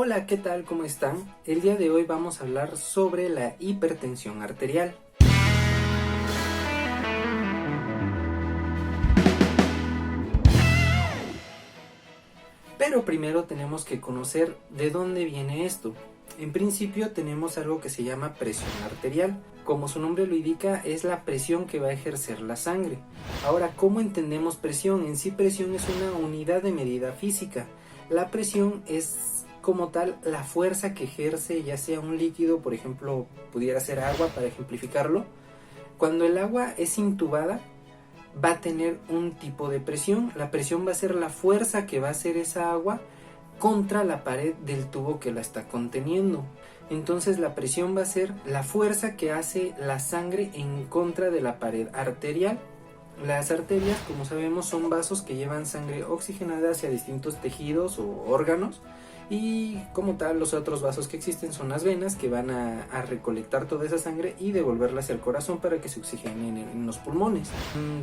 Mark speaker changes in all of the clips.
Speaker 1: Hola, ¿qué tal? ¿Cómo están? El día de hoy vamos a hablar sobre la hipertensión arterial. Pero primero tenemos que conocer de dónde viene esto. En principio tenemos algo que se llama presión arterial. Como su nombre lo indica, es la presión que va a ejercer la sangre. Ahora, ¿cómo entendemos presión? En sí, presión es una unidad de medida física. La presión es como tal la fuerza que ejerce ya sea un líquido, por ejemplo, pudiera ser agua para ejemplificarlo. Cuando el agua es intubada, va a tener un tipo de presión. La presión va a ser la fuerza que va a hacer esa agua contra la pared del tubo que la está conteniendo. Entonces la presión va a ser la fuerza que hace la sangre en contra de la pared arterial. Las arterias, como sabemos, son vasos que llevan sangre oxigenada hacia distintos tejidos o órganos, y como tal los otros vasos que existen son las venas, que van a recolectar toda esa sangre y devolverla hacia el corazón para que se oxigene en los pulmones.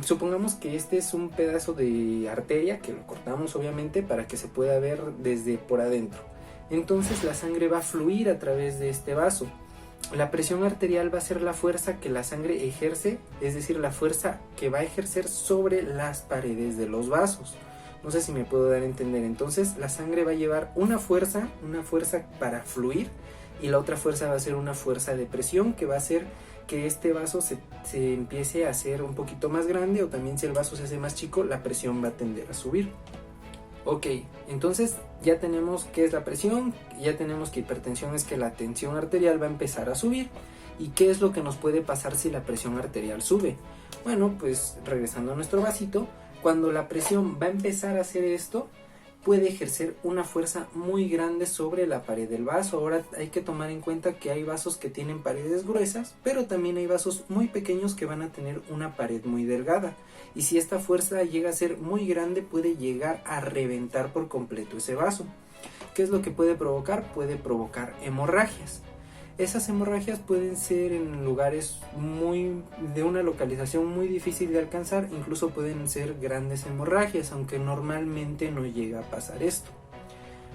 Speaker 1: Supongamos que este es un pedazo de arteria que lo cortamos obviamente para que se pueda ver desde por adentro. Entonces la sangre va a fluir a través de este vaso. La presión arterial va a ser la fuerza que la sangre ejerce, es decir, la fuerza que va a ejercer sobre las paredes de los vasos. No sé si me puedo dar a entender. Entonces la sangre va a llevar una fuerza para fluir, y la otra fuerza va a ser una fuerza de presión que va a hacer que este vaso se empiece a hacer un poquito más grande, o también si el vaso se hace más chico, la presión va a tender a subir. Ok, entonces ya tenemos qué es la presión, ya tenemos que hipertensión es que la tensión arterial va a empezar a subir. ¿Y qué es lo que nos puede pasar si la presión arterial sube? Bueno, pues regresando a nuestro vasito, cuando la presión va a empezar a hacer esto, puede ejercer una fuerza muy grande sobre la pared del vaso. Ahora hay que tomar en cuenta que hay vasos que tienen paredes gruesas, pero también hay vasos muy pequeños que van a tener una pared muy delgada. Y si esta fuerza llega a ser muy grande, puede llegar a reventar por completo ese vaso. ¿Qué es lo que puede provocar? Puede provocar hemorragias. Esas hemorragias pueden ser en lugares de una localización muy difícil de alcanzar, incluso pueden ser grandes hemorragias, aunque normalmente no llega a pasar esto.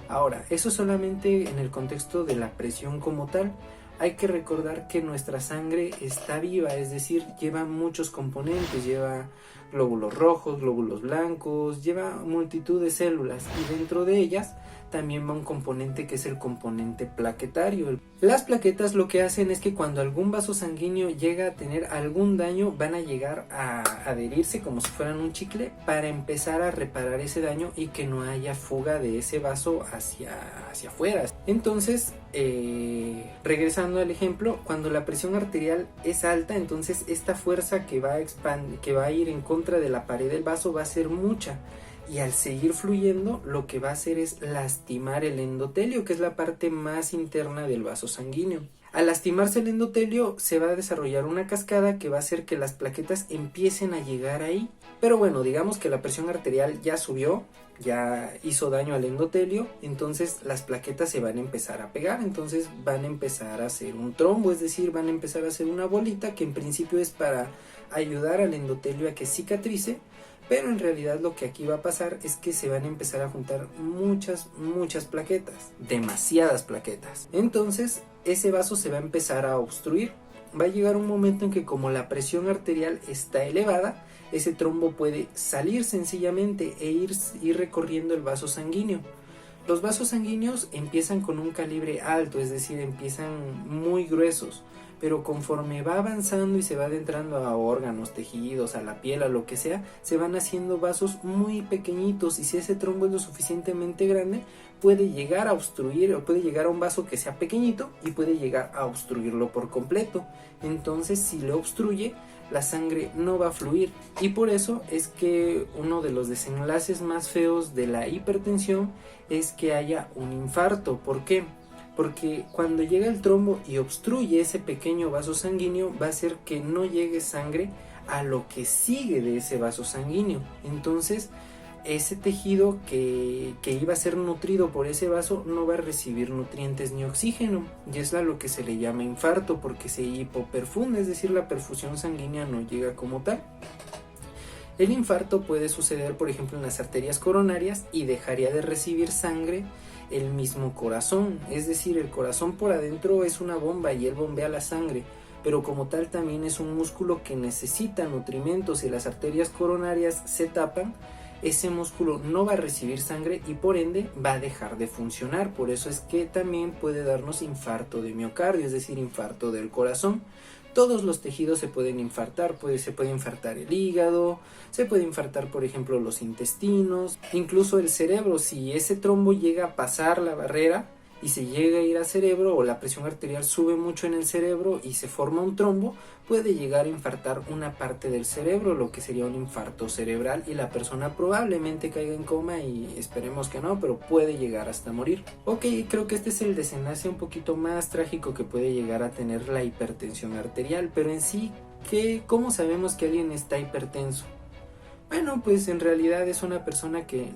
Speaker 1: Ahora, eso solamente en el contexto de la presión como tal. Hay que recordar que nuestra sangre está viva, es decir, lleva muchos componentes, lleva glóbulos rojos, glóbulos blancos, lleva multitud de células, y dentro de ellas también va un componente que es el componente plaquetario. Las plaquetas lo que hacen es que cuando algún vaso sanguíneo llega a tener algún daño, van a llegar a adherirse como si fueran un chicle para empezar a reparar ese daño y que no haya fuga de ese vaso hacia afuera. Entonces, regresando al ejemplo, cuando la presión arterial es alta, entonces esta fuerza que va a ir en contra de la pared del vaso va a ser mucha. Y al seguir fluyendo, lo que va a hacer es lastimar el endotelio, que es la parte más interna del vaso sanguíneo. Al lastimarse el endotelio, se va a desarrollar una cascada que va a hacer que las plaquetas empiecen a llegar ahí. Pero bueno, digamos que la presión arterial ya subió, ya hizo daño al endotelio, entonces las plaquetas se van a empezar a pegar, entonces van a empezar a hacer un trombo, es decir, van a empezar a hacer una bolita que en principio es para ayudar al endotelio a que cicatrice. Pero en realidad lo que aquí va a pasar es que se van a empezar a juntar muchas plaquetas, demasiadas plaquetas. Entonces ese vaso se va a empezar a obstruir. Va a llegar un momento en que, como la presión arterial está elevada, ese trombo puede salir sencillamente e ir recorriendo el vaso sanguíneo. Los vasos sanguíneos empiezan con un calibre alto, es decir, empiezan muy gruesos, pero conforme va avanzando y se va adentrando a órganos, tejidos, a la piel, a lo que sea, se van haciendo vasos muy pequeñitos, y si ese trombo es lo suficientemente grande, puede llegar a obstruir, o puede llegar a un vaso que sea pequeñito y puede llegar a obstruirlo por completo. Entonces, si lo obstruye, la sangre no va a fluir, y por eso es que uno de los desenlaces más feos de la hipertensión es que haya un infarto. ¿Por qué? Porque cuando llega el trombo y obstruye ese pequeño vaso sanguíneo, va a hacer que no llegue sangre a lo que sigue de ese vaso sanguíneo. Entonces ese tejido que iba a ser nutrido por ese vaso no va a recibir nutrientes ni oxígeno, y es a lo que se le llama infarto, porque se hipoperfunde, es decir, la perfusión sanguínea no llega como tal. El infarto puede suceder, por ejemplo, en las arterias coronarias, y dejaría de recibir sangre el mismo corazón, es decir, el corazón por adentro es una bomba y él bombea la sangre, pero como tal también es un músculo que necesita nutrimentos y las arterias coronarias se tapan, ese músculo no va a recibir sangre y por ende va a dejar de funcionar. Por eso es que también puede darnos infarto de miocardio, es decir, infarto del corazón. Todos los tejidos se pueden infartar, se puede infartar el hígado, se puede infartar por ejemplo los intestinos, incluso el cerebro. Si ese trombo llega a pasar la barrera y se llega a ir al cerebro, o la presión arterial sube mucho en el cerebro y se forma un trombo, puede llegar a infartar una parte del cerebro, lo que sería un infarto cerebral, y la persona probablemente caiga en coma, y esperemos que no, pero puede llegar hasta morir. Ok, creo que este es el desenlace un poquito más trágico que puede llegar a tener la hipertensión arterial, pero en sí, ¿cómo sabemos que alguien está hipertenso? Bueno, pues en realidad es una persona que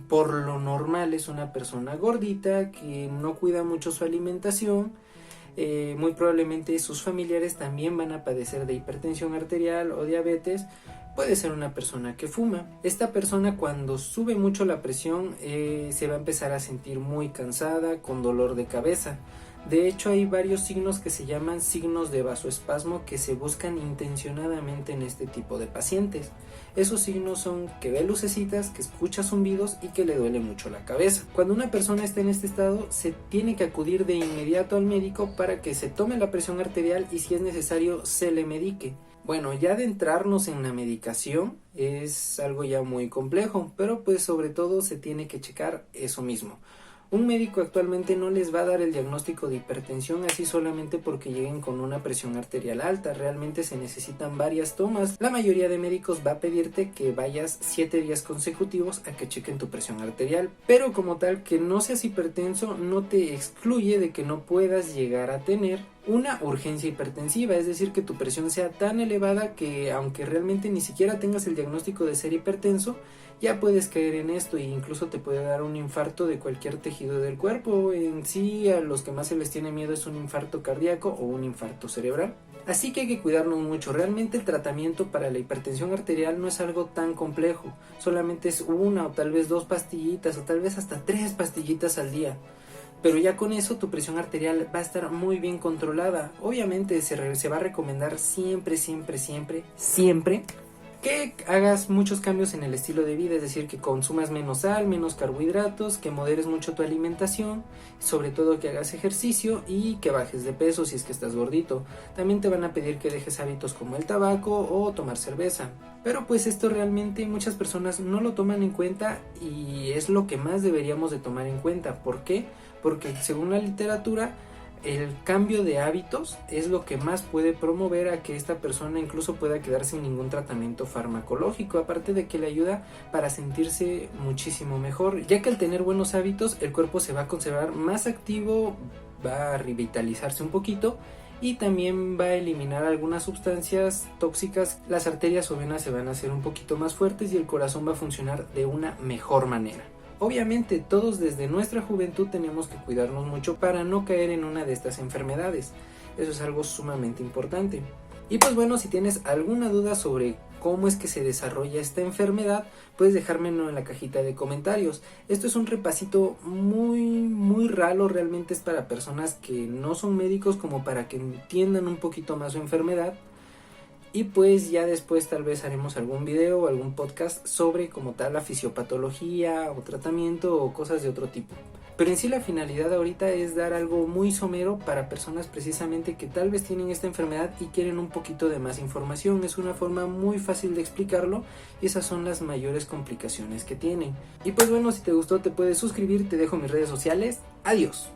Speaker 1: por lo normal es una persona gordita, que no cuida mucho su alimentación. Muy probablemente sus familiares también van a padecer de hipertensión arterial o diabetes. Puede ser una persona que fuma. Esta persona, cuando sube mucho la presión, se va a empezar a sentir muy cansada, con dolor de cabeza. De hecho, hay varios signos que se llaman signos de vasoespasmo que se buscan intencionadamente en este tipo de pacientes. Esos signos son que ve lucecitas, que escucha zumbidos y que le duele mucho la cabeza. Cuando una persona está en este estado, se tiene que acudir de inmediato al médico para que se tome la presión arterial y, si es necesario, se le medique. Bueno, ya adentrarnos en la medicación es algo ya muy complejo, pero pues sobre todo se tiene que checar eso mismo. Un médico actualmente no les va a dar el diagnóstico de hipertensión así solamente porque lleguen con una presión arterial alta. Realmente se necesitan varias tomas. La mayoría de médicos va a pedirte que vayas 7 días consecutivos a que chequen tu presión arterial, pero como tal, que no seas hipertenso no te excluye de que no puedas llegar a tener una urgencia hipertensiva, es decir, que tu presión sea tan elevada que, aunque realmente ni siquiera tengas el diagnóstico de ser hipertenso, ya puedes caer en esto e incluso te puede dar un infarto de cualquier tejido del cuerpo. En sí, a los que más se les tiene miedo es un infarto cardíaco o un infarto cerebral. Así que hay que cuidarnos mucho. Realmente el tratamiento para la hipertensión arterial no es algo tan complejo, solamente es 1 o tal vez 2 pastillitas o tal vez hasta 3 pastillitas al día. Pero ya con eso tu presión arterial va a estar muy bien controlada. Obviamente se va a recomendar siempre que hagas muchos cambios en el estilo de vida, es decir, que consumas menos sal, menos carbohidratos, que moderes mucho tu alimentación, sobre todo que hagas ejercicio y que bajes de peso si es que estás gordito. También te van a pedir que dejes hábitos como el tabaco o tomar cerveza. Pero pues esto realmente muchas personas no lo toman en cuenta y es lo que más deberíamos de tomar en cuenta. ¿Por qué? Porque según la literatura, el cambio de hábitos es lo que más puede promover a que esta persona incluso pueda quedar sin ningún tratamiento farmacológico, aparte de que le ayuda para sentirse muchísimo mejor, ya que al tener buenos hábitos el cuerpo se va a conservar más activo, va a revitalizarse un poquito y también va a eliminar algunas sustancias tóxicas. Las arterias o venas se van a hacer un poquito más fuertes y el corazón va a funcionar de una mejor manera. Obviamente todos desde nuestra juventud tenemos que cuidarnos mucho para no caer en una de estas enfermedades. Eso es algo sumamente importante. Y pues bueno, si tienes alguna duda sobre cómo es que se desarrolla esta enfermedad, puedes dejármelo en la cajita de comentarios. Esto es un repasito muy raro, realmente es para personas que no son médicos, como para que entiendan un poquito más su enfermedad. Y pues ya después tal vez haremos algún video o algún podcast sobre como tal la fisiopatología o tratamiento o cosas de otro tipo. Pero en sí la finalidad ahorita es dar algo muy somero para personas precisamente que tal vez tienen esta enfermedad y quieren un poquito de más información. Es una forma muy fácil de explicarlo y esas son las mayores complicaciones que tienen. Y pues bueno, si te gustó te puedes suscribir, te dejo mis redes sociales. Adiós.